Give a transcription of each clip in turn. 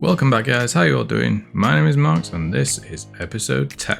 Welcome back, guys. How you all doing? My name is Marx and this is episode 10.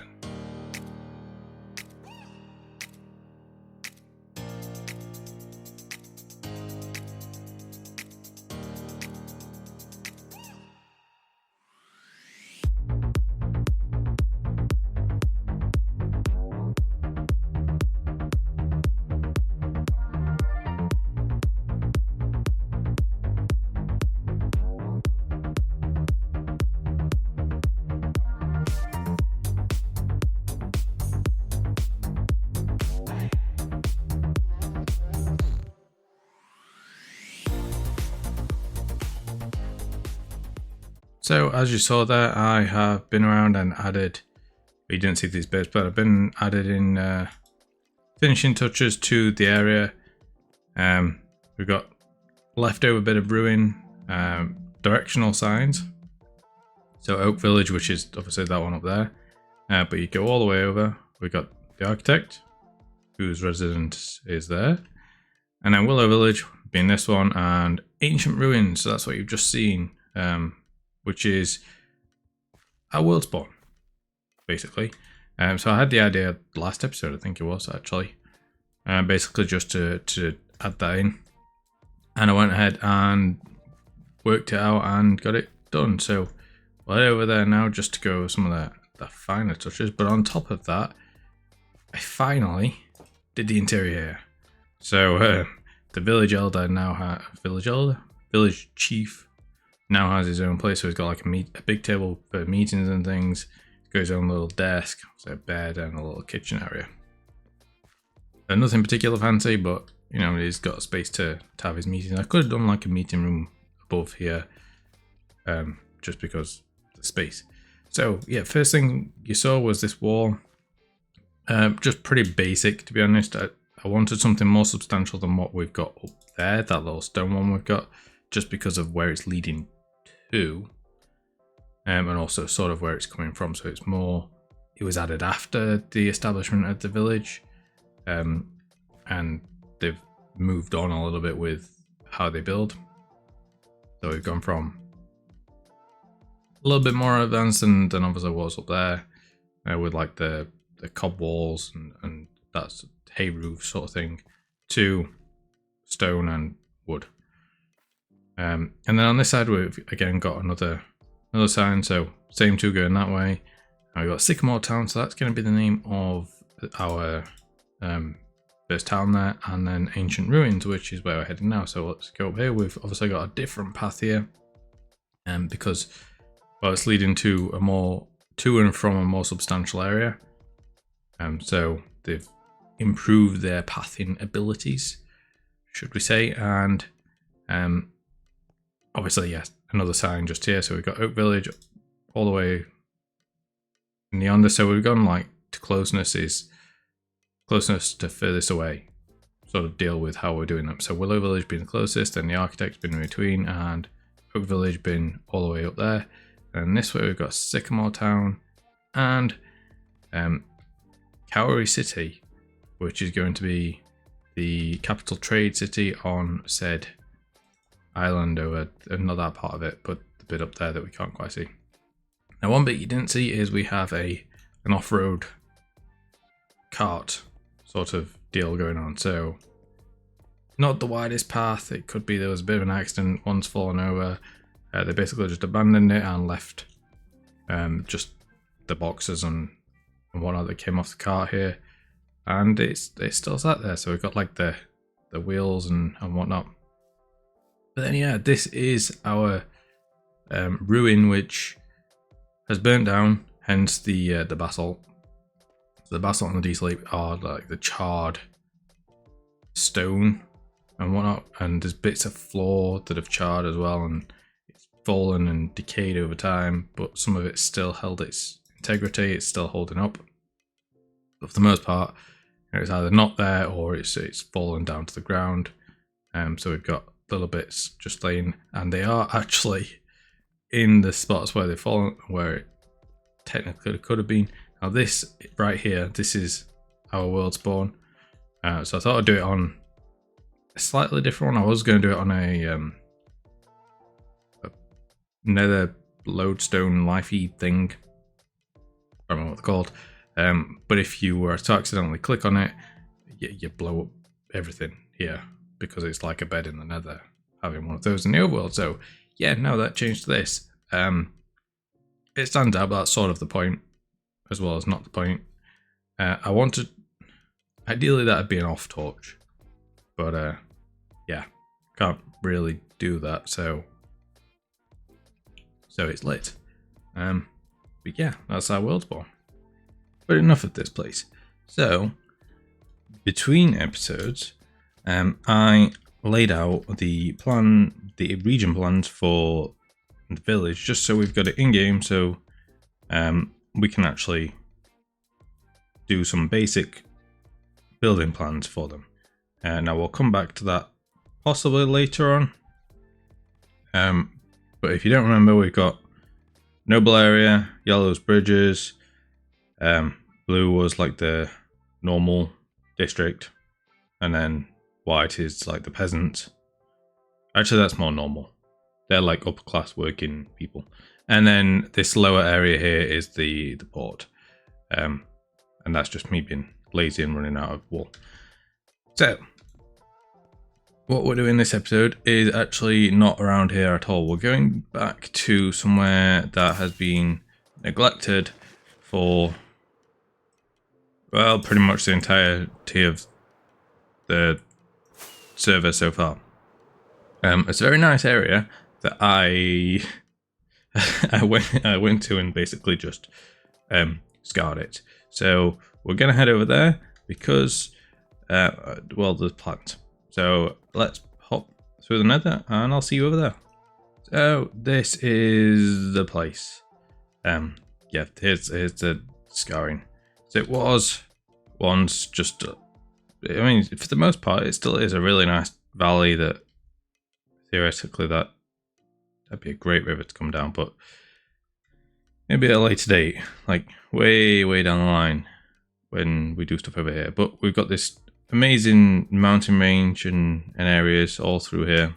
So as you saw there, I have been around and added, you didn't see these bits, but I've been added in finishing touches to the area. We've got leftover bit of ruin, directional signs. So Oak Village, which is obviously that one up there, but you go all the way over. We've got the architect, whose residence is there, and then Willow Village being this one, and Ancient Ruins. So that's what you've just seen. Which is our world spawn, basically. So I had the idea last episode, I think it was actually, basically just to add that in, and I went ahead and worked it out and got it done. So we'll head over there now just to go over some of the finer touches. But on top of that, I finally did the interior here. So the village elder now has village chief. Now has his own place, so he's got like a big table for meetings and things. He's got his own little desk, so a bed and a little kitchen area. Nothing particular fancy, but you know, he's got a space to have his meetings. I could have done like a meeting room above here, just because of the space. So yeah, first thing you saw was this wall. Just pretty basic, to be honest. I wanted something more substantial than what we've got up there, that little stone one we've got, just because of where it's leading to, and also sort of where it's coming from. So it's more, it was added after the establishment of the village, and they've moved on a little bit with how they build. So we've gone from a little bit more advanced than obviously was up there, with like the cob walls and that's hay roof sort of thing, to stone and wood. And then on this side we've again got another sign, so same two going that way. And we've got Sycamore Town, so that's going to be the name of our first town there, and then Ancient Ruins, which is where we're heading now. So let's go up here. We've obviously got a different path here, because it's leading to and from a more substantial area. So they've improved their pathing abilities, should we say, and obviously, yes, another sign just here. So we've got Oak Village all the way in yonder. So we've gone like to closeness to furthest away, sort of deal with how we're doing them. So Willow Village being the closest, and the architect's been in between, and Oak Village being all the way up there. And this way we've got Sycamore Town and Cowrie City, which is going to be the capital trade city on said island over, not that part of it, but the bit up there that we can't quite see. Now one bit you didn't see is we have an off-road cart sort of deal going on. So not the widest path. It could be there was a bit of an accident, one's fallen over. They basically just abandoned it and left just the boxes and whatnot that came off the cart here, and it's still sat there. So we've got like the wheels and whatnot. But then yeah, this is our ruin, which has burnt down, hence the basalt. So the basalt and the deslate are like the charred stone and whatnot, and there's bits of floor that have charred as well, and it's fallen and decayed over time, but some of it still held its integrity. It's still holding up, but for the most part it's either not there or it's fallen down to the ground. So we've got little bits just laying, and they are actually in the spots where they've fallen, where it technically could have been. Now this right here, this is our world spawn. So I thought I'd do it on a slightly different one. I was going to do it on a nether lodestone lifey thing. I don't know what they're called. But if you were to accidentally click on it, you blow up everything here because it's like a bed in the nether, having one of those in the overworld. So yeah, no, that changed to this. It stands out, but that's sort of the point, as well as not the point. I wanted, ideally that'd be an off torch, but yeah, can't really do that, so it's lit. But yeah, that's our world spawn. But enough of this place. So between episodes, I laid out the region plans for the village, just so we've got it in game, so we can actually do some basic building plans for them. Now we'll come back to that possibly later on. But if you don't remember, we've got noble area, yellow's bridges, blue was like the normal district, and then white is like the peasants. Actually, that's more normal. They're like upper class working people. And then this lower area here is the port. And that's just me being lazy and running out of wool. So what we're doing this episode is actually not around here at all. We're going back to somewhere that has been neglected for, well, pretty much the entirety of the server so far. It's a very nice area that I went to and basically just scarred it. So we're gonna head over there because well, there's plans. So let's hop through the nether and I'll see you over there. So this is the place. Yeah, here's the scarring. So it was once just, I mean, for the most part, it still is a really nice valley that theoretically that'd be a great river to come down, but maybe at a later date, like way down the line when we do stuff over here. But we've got this amazing mountain range and areas all through here.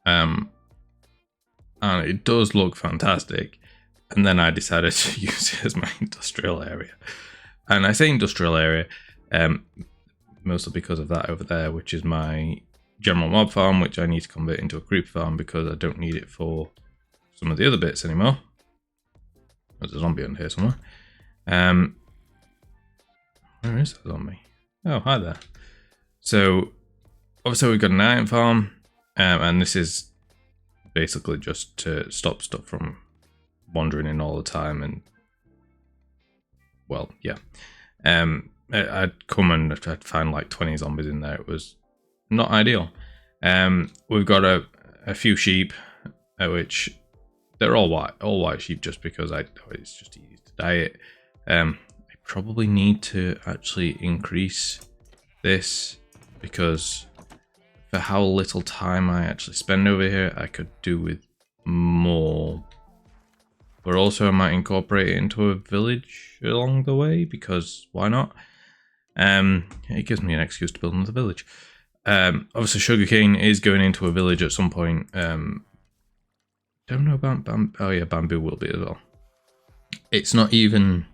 And it does look fantastic. And then I decided to use it as my industrial area. And I say industrial area, mostly because of that over there, which is my general mob farm, which I need to convert into a creeper farm because I don't need it for some of the other bits anymore. There's a zombie under here somewhere. Where is that zombie? Oh, hi there. So obviously we've got an iron farm, and this is basically just to stop stuff from wandering in all the time. And well, yeah, I'd come and I'd find like 20 zombies in there. It was not ideal. We've got a few sheep, which they're all white sheep, just because it's just easy to diet. I probably need to actually increase this because for how little time I actually spend over here, I could do with more. But also I might incorporate it into a village along the way, because why not? It gives me an excuse to build another village. Obviously sugarcane is going into a village at some point. Don't know about oh yeah, bamboo will be as well. It's not even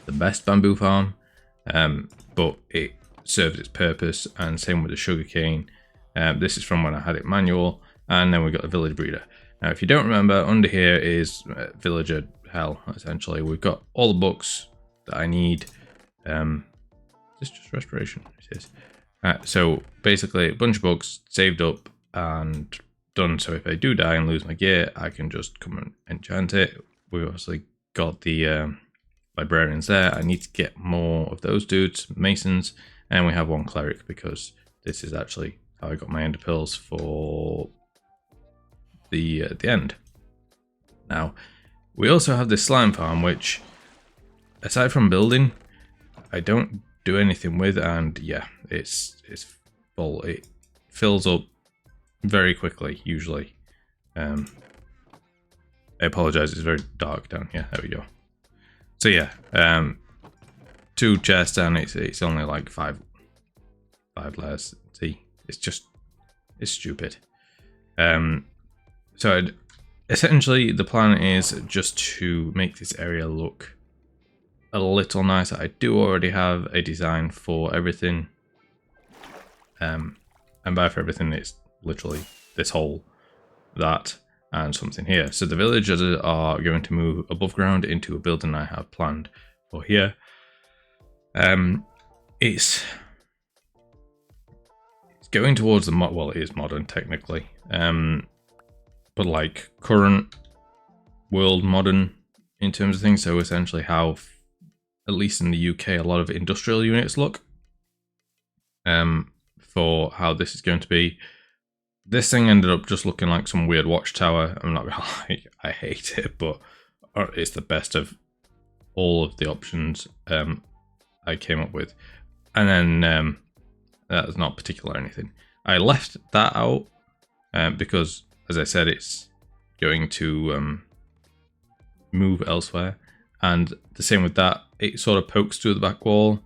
the best bamboo farm, but it serves its purpose, and same with the sugarcane. This is from when I had it manual, and then we got the village breeder. Now if you don't remember, under here is villager hell, essentially. We've got all the books that I need. Is this just restoration? It is. So basically a bunch of books saved up and done, so if I do die and lose my gear, I can just come and enchant it. We obviously got the librarians there. I need to get more of those dudes, masons, and we have one cleric because this is actually how I got my ender pearls for the end. Now we also have this slime farm, which aside from building, I don't do anything with, and yeah, it's full. It fills up very quickly usually. I apologize, it's very dark down here. There we go. So yeah, 2 chests, and it's only like five layers. See, it's stupid. So essentially the plan is just to make this area look a little nicer. I do already have a design for everything. And by for everything, it's literally this hole, that, and something here. So the villagers are going to move above ground into a building I have planned for here. It's going towards the well, it is modern technically, but like current world modern in terms of things. So essentially how, at least in the UK, a lot of industrial units look. For how this is going to be. This thing ended up just looking like some weird watchtower. I'm not gonna lie, I hate it, but it's the best of all of the options I came up with. And then that's not particular or anything. I left that out because, as I said, it's going to move elsewhere. And the same with that, it sort of pokes through the back wall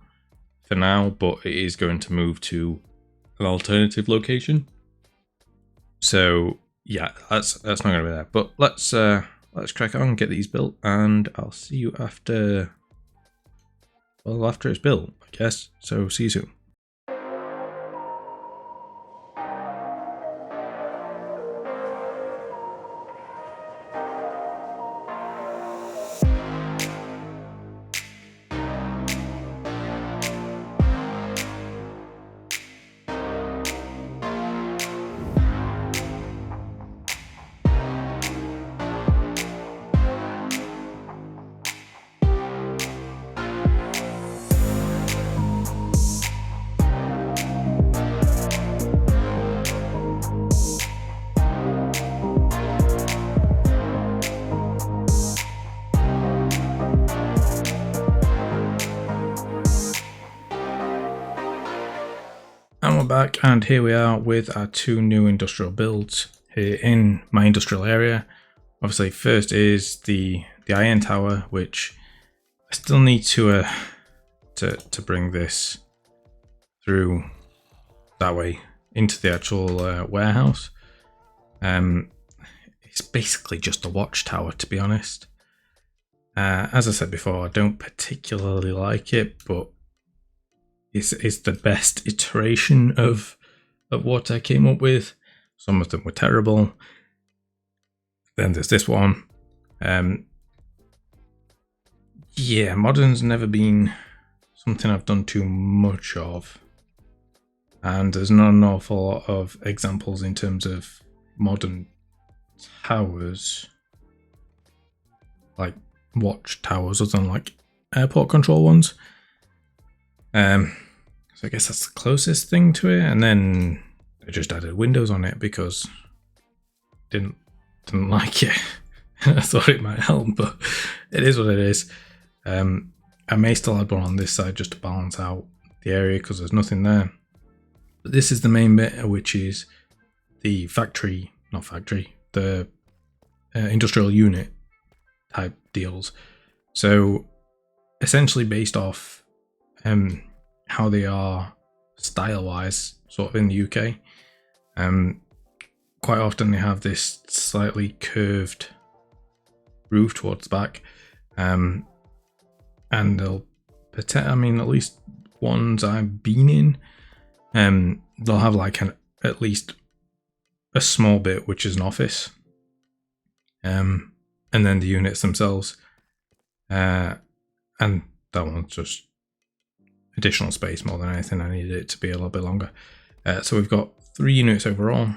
for now, but it is going to move to an alternative location. So yeah, that's not going to be there. But let's crack on, get these built, and I'll see you after. Well, after it's built, I guess. So see you soon. And we're back, and here we are with our two new industrial builds here in my industrial area. Obviously, first is the iron tower, which I still need to bring this through that way into the actual warehouse. It's basically just a watchtower, to be honest. As I said before, I don't particularly like it, but it's the best iteration of what I came up with. Some of them were terrible. Then there's this one. Yeah, modern's never been something I've done too much of. And there's not an awful lot of examples in terms of modern towers. Like watch towers, other than like airport control ones. So I guess that's the closest thing to it, and then I just added windows on it because didn't like it. I thought it might help, but it is what it is. I may still add one on this side just to balance out the area because there's nothing there. But this is the main bit, which is the the industrial unit type deals. So essentially based off how they are style-wise, sort of in the UK. Quite often they have this slightly curved roof towards the back, and they'll, I mean, at least ones I've been in, they'll have like at least a small bit which is an office, and then the units themselves, and that one's just additional space more than anything. I needed it to be a little bit longer. So we've got 3 units overall.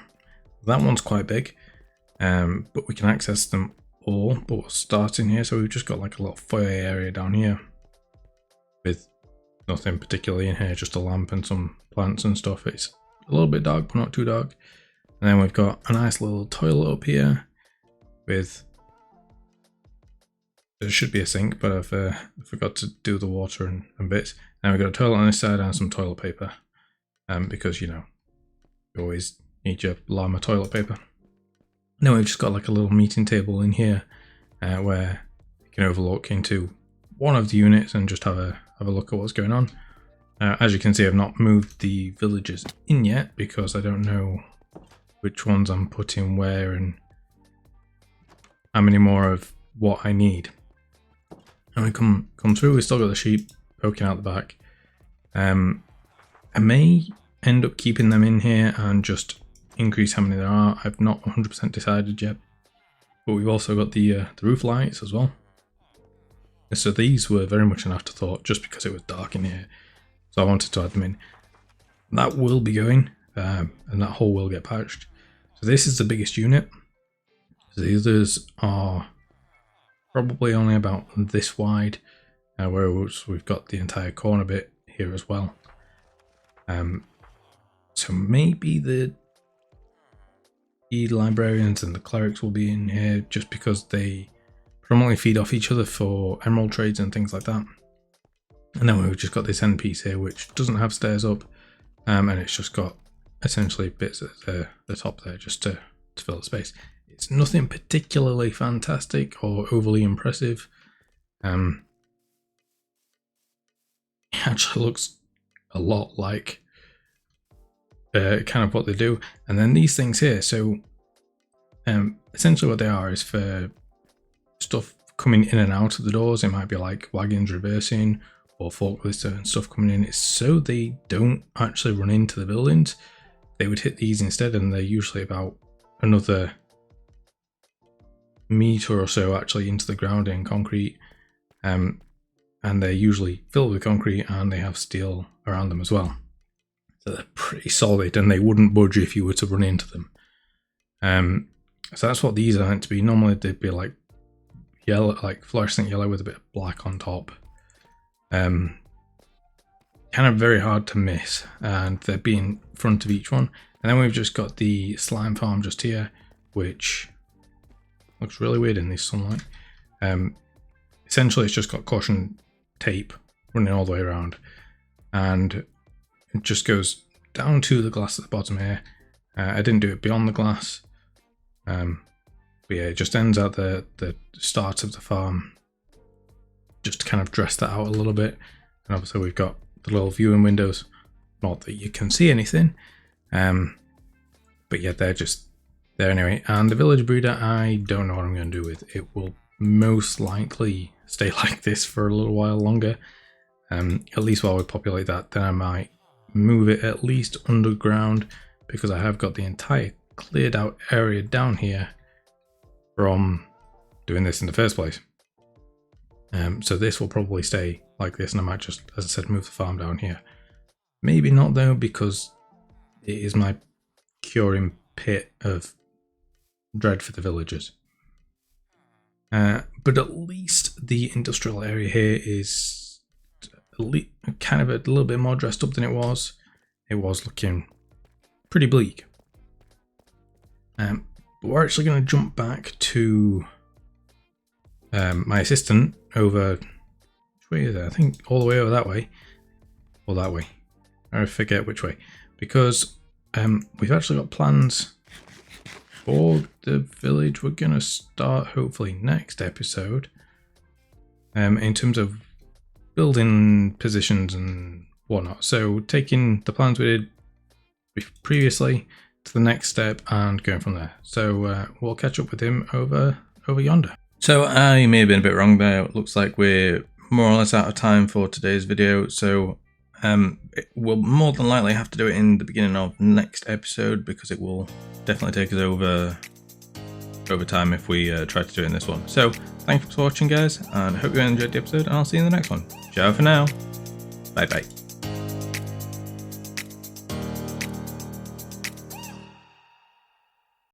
That one's quite big, but we can access them all, but we'll start in here. So we've just got like a little foyer area down here with nothing particularly in here, just a lamp and some plants and stuff. It's a little bit dark, but not too dark. And then we've got a nice little toilet up here with, there should be a sink, but I forgot to do the water and bits. And we've got a toilet on this side and some toilet paper, because, you know, you always need your llama toilet paper. Then we've just got like a little meeting table in here, where you can overlook into one of the units and just have a look at what's going on. As you can see, I've not moved the villagers in yet because I don't know which ones I'm putting where and how many more of what I need. And we come through, we still got the sheep poking out the back. I may end up keeping them in here and just increase how many there are. I've not 100% decided yet. But we've also got the roof lights as well. So these were very much an afterthought just because it was dark in here. So I wanted to add them in. That will be going, and that hole will get patched. So this is the biggest unit. So the others are probably only about this wide, whereas we've got the entire corner bit here as well. So maybe the librarians and the clerics will be in here just because they predominantly feed off each other for emerald trades and things like that. And then we've just got this end piece here which doesn't have stairs up, and it's just got essentially bits at the top there just to fill the space. It's nothing particularly fantastic or overly impressive. It actually looks a lot like kind of what they do. And then these things here, so essentially what they are is for stuff coming in and out of the doors. It might be like wagons reversing or forklifts and stuff coming in. It's so they don't actually run into the buildings. They would hit these instead, and they're usually about another meter or so actually into the ground in concrete, and they're usually filled with concrete and they have steel around them as well. So they're pretty solid and they wouldn't budge if you were to run into them. So that's what these are meant to be. Normally they'd be like yellow, like fluorescent yellow with a bit of black on top. Kind of very hard to miss, and they'd be in front of each one. And then we've just got the slime farm just here, which looks really weird in this sunlight. Essentially it's just got caution tape running all the way around, and it just goes down to the glass at the bottom here. I didn't do it beyond the glass, but yeah, it just ends at the start of the farm, just to kind of dress that out a little bit. And obviously we've got the little viewing windows, not that you can see anything, but yeah, they're just there anyway. And the village breeder, I don't know what I'm going to do with. It will most likely stay like this for a little while longer, at least while we populate that. Then I might move it at least underground, because I have got the entire cleared out area down here from doing this in the first place. So this will probably stay like this, and I might just, as I said, move the farm down here. Maybe not though, because it is my curing pit of dread for the villagers. But at least the industrial area here is kind of a little bit more dressed up than it was. It was looking pretty bleak. But we're actually going to jump back to my assistant over, which way is it? I think all the way over that way, or that way. I forget which way, because we've actually got plans for the village. We're going to start hopefully next episode in terms of building positions and whatnot. So taking the plans we did previously to the next step and going from there. So we'll catch up with him over yonder. So I may have been a bit wrong there. It looks like we're more or less out of time for today's video. So we'll more than likely have to do it in the beginning of next episode, because it will definitely take us over time if we try to do it in this one. So thanks for watching, guys, and I hope you enjoyed the episode, and I'll see you in the next one. Ciao for now. Bye bye.